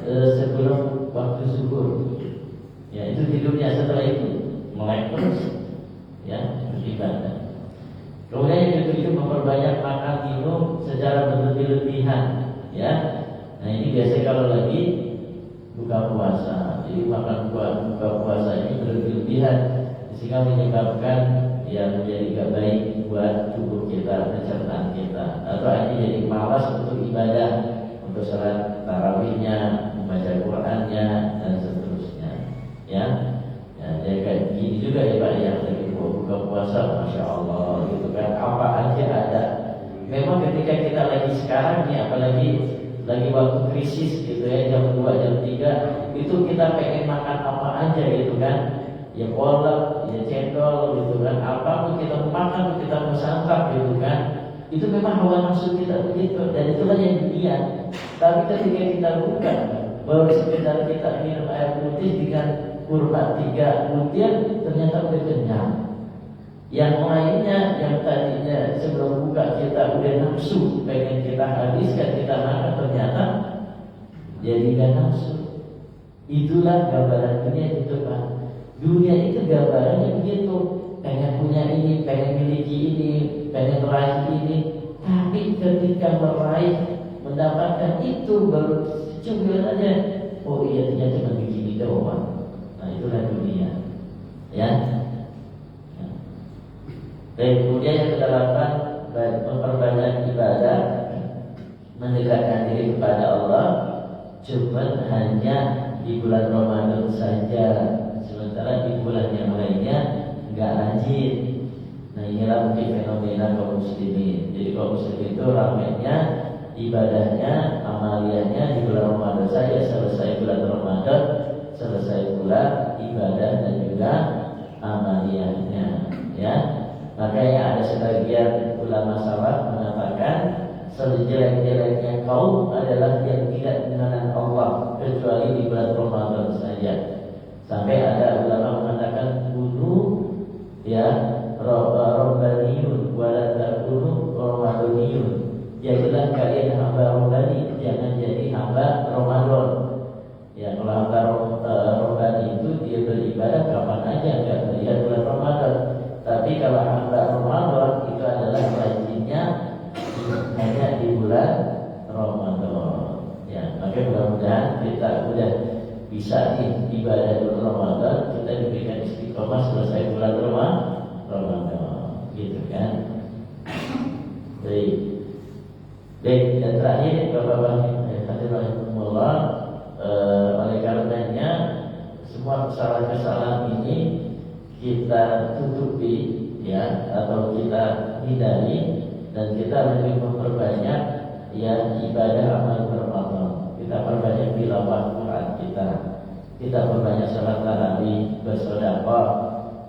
S1: sebelum waktu zuhur. Ya, itu tidurnya. Setelah itu melek terus, ya, beribadah. Kemudian yang kedua, memperbanyak makan minum secara berlebih-lebihan, ya. Nah, ini biasa kalau lagi buka puasa. Jadi makan buka puasa ini berlebih-lebihan, sehingga menyebabkan ya menjadi gak baik buat tubuh kita, pencernaan kita, atau ini jadi malas untuk ibadah, untuk salat tarawihnya, membaca Qur'annya, dan seterusnya. Ya, jadi kayak gini juga ya Pak, yang lagi buka puasa, masya Allah, gitu kan, apa aja ada. Memang ketika kita lagi sekarang nih, apalagi lagi waktu krisis gitu ya, jam 2, jam 3, itu kita pengen makan apa aja gitu kan, ya kolak, ya cendol gitu kan, apapun kita mau makan, kita mau santap gitu kan. Itu memang hawa nafsu kita begitu, dan itulah yang dilihat. Tapi ketika kita buka, baru sekedar kita minum air putih dengan kurma 3 butir, ternyata udah kenyang. Yang lainnya, yang tadinya sebelum buka kita udah nafsu, pengen kita habiskan, kita makan, ternyata jadi gak nafsu. Itulah gambaran dunia itu Pak. Dunia itu gambarannya begitu, pengen punya ini, pengen miliki ini, pengen meraih ini. Tapi ketika meraih, mendapatkan itu, baru cuma aja, oh iya ternyata cuma begini doang. Nah, itulah dunia, ya. Dan kemudian yang ke-8, memperbanyak ibadah, mendekatkan diri kepada Allah, cuma hanya di bulan Ramadan saja, sementara di bulan yang lainnya nggak rajin. Nah, inilah mungkin fenomena kaum muslimin. Jadi kaum muslimin itu ramainya ibadahnya, amaliyahnya di bulan Ramadan saja. Selesai bulan Ramadan, selesai pula ibadah dan juga amaliyahnya, ya. Makanya ada sebagian ulama salaf mengatakan sejelek-jeleknya kaum adalah yang tidak mengenal Allah kecuali di bulan Ramadan saja. Sampai ada ulama mengatakan kunu ya Rabbaniyun wala takunu Ramadaniyun. Jadilah kalian hamba Rabbani, jangan jadi hamba Ramadan. Ya, kalau hamba Rabbani itu dia beribadah kapan aja, enggak melihat bulan Ramadan. Tapi kalau hamba Ramadan itu adalah rajinnya hanya di bulan Ramadan. Ya, maka mudah-mudahan kita sudah bisa ibadah bulan Ramadan, kita diberikan istiqomah selesai bulan Ramadan, gitu kan? Baik, dan terakhir Bapak-bapak hadirinullah, oleh karenanya semua kesalahan-kesalahan ini kita tutupi, ya, atau kita hindari, dan kita lebih memperbanyak ya ibadah amal Ramadan. Kita perbanyak tilawah Quran kita perbanyak salat tarawih, bersedekah,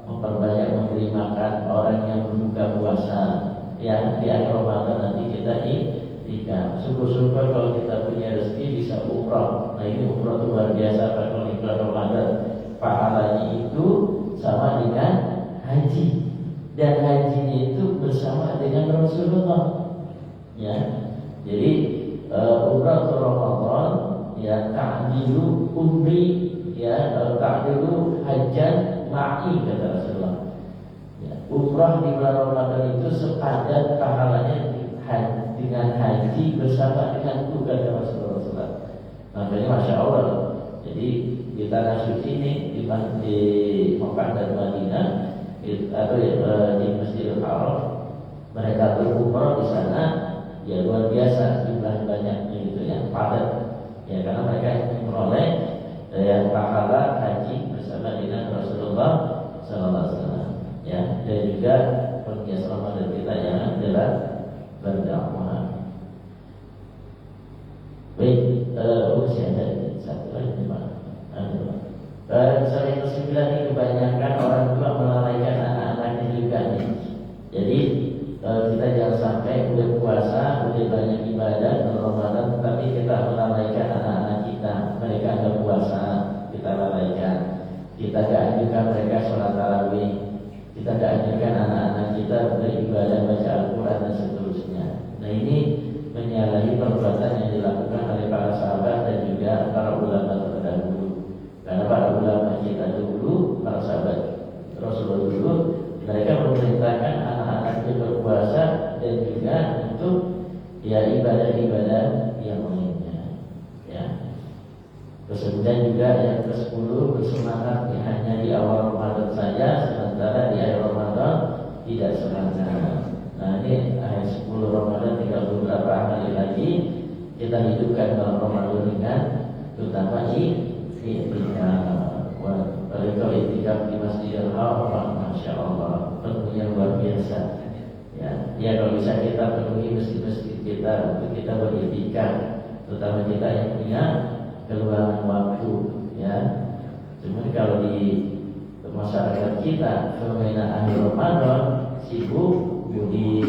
S1: memperbanyak memberi makan orang yang berbuka puasa. Ya, di akhir Ramadan nanti kita itikaf. Syukur-syukur kalau kita punya rezeki bisa umrah. Nah, ini umrah itu luar biasa kalau di bulan Ramadan. Pahalanya itu sama dengan haji, dan haji itu bersama dengan Rasulullah, ya. Jadi umrah Ramadan ya ta'dilu umri, ya, ta'dilu hajjan ma'i, kata Rasulullah. Ya, umrah di bulan Ramadan itu sepadan pahalanya dengan haji bersama denganku, kata Rasulullah. Makanya masya Allah. Jadi di tanah suci ini di Mekah dan Madinah atau di Masjidil Haram, mereka berumrah di sana ya luar biasa, jumlah banyaknya gitu ya, padat ya, karena mereka memperoleh pahala haji bersama dengan Rasulullah Sallallahu Alaihi Wasallam. Ya, dan juga penghias Ramadan kita yang adalah berdakwah. Baik, masih ada satu lagi Pak. Selain kesembilan ini kebanyakan orang tua melalaikan anak-anaknya juga nih. Jadi kita jangan sampai udah puasa, udah banyak ibadah dalam Ramadan, tapi kita melalaikan anak-anak kita. Mereka nggak puasa, kita lalaikan. Kita gak anjurkan mereka sholat tarawih. Kita gak anjurkan anak-anak kita beribadah baca Al-Quran dan seterusnya. Nah ini menyalahi perbuatan yang dilakukan oleh para sahabat dan juga para ulama terdahulu. Karena para ulama kita dulu, para sahabat Rasulullah dulu, mereka memerintahkan anak-anaknya berpuasa dan juga untuk ya ibadah-ibadah yang lainnya. Ya. Terus kemudian juga yang ke-10 bersemangat ya, hanya di awal Ramadan saja, sementara di akhir Ramadan tidak semangat. Nah ini akhir 10 Ramadan tinggal beberapa hari lagi kita hidupkan dalam Ramadan dengan terutama kalau itikaf di Masjidil Haram, Masya Allah, penuhnya luar biasa. Ya kalau bisa kita penuhi masjid-masjid kita untuk kita beritikaf, terutama kita yang punya keluangan waktu. Ya, cuma kalau di masyarakat kita fenomena akhir Ramadan sibuk budi,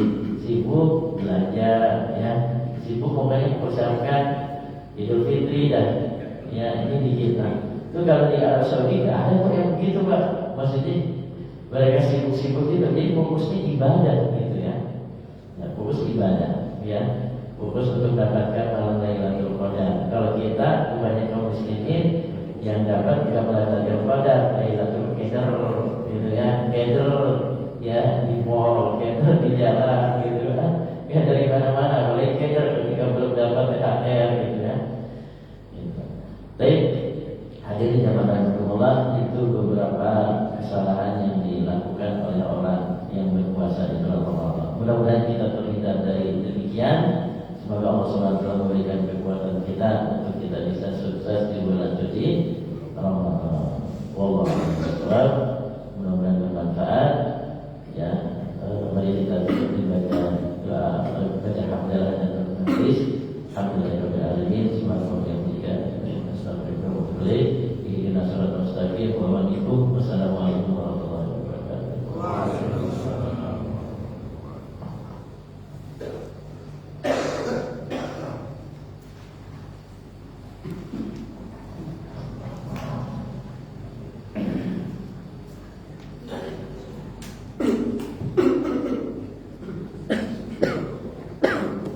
S1: sibuk belajar, ya, sibuk pokoknya mempersiapkan Idul Fitri dan ya ini di kita. Itu kalau di Arab Saudi nggak ada kok yang begitu Pak. Maksudnya mereka sibuk-sibuk itu, jadi fokusnya ibadah gitu ya. Ya fokus ibadah, ya fokus untuk dapatkan malam Lailatul Qadar. Kalau kita kebanyakan kaum muslimin yang dapat juga Lailatul Qadar, Lailatul Qadar gitu ya, Qadar ya di mall, Qadar di jalan gitu kan. Ya dari mana-mana boleh Qadar ketika belum dapat THR gitu ya. Baik, hadirin jamaah Allah, itu beberapa kesalahan yang dilakukan oleh orang yang berpuasa di bulan Ramadan. Mudah-mudahan kita terhindar dari demikian. Semoga Allah SWT memberikan kekuatan kita untuk kita bisa sukses di bulan suci Ramadan. Wallahu a'lam. Mudah-mudahan bermanfaat. Ya, mari kita baca doa, baca hamdalah dan tertulis. Alhamdulillahirabbil alamin. Wassalamualaikum warahmatullahi wabarakatuh.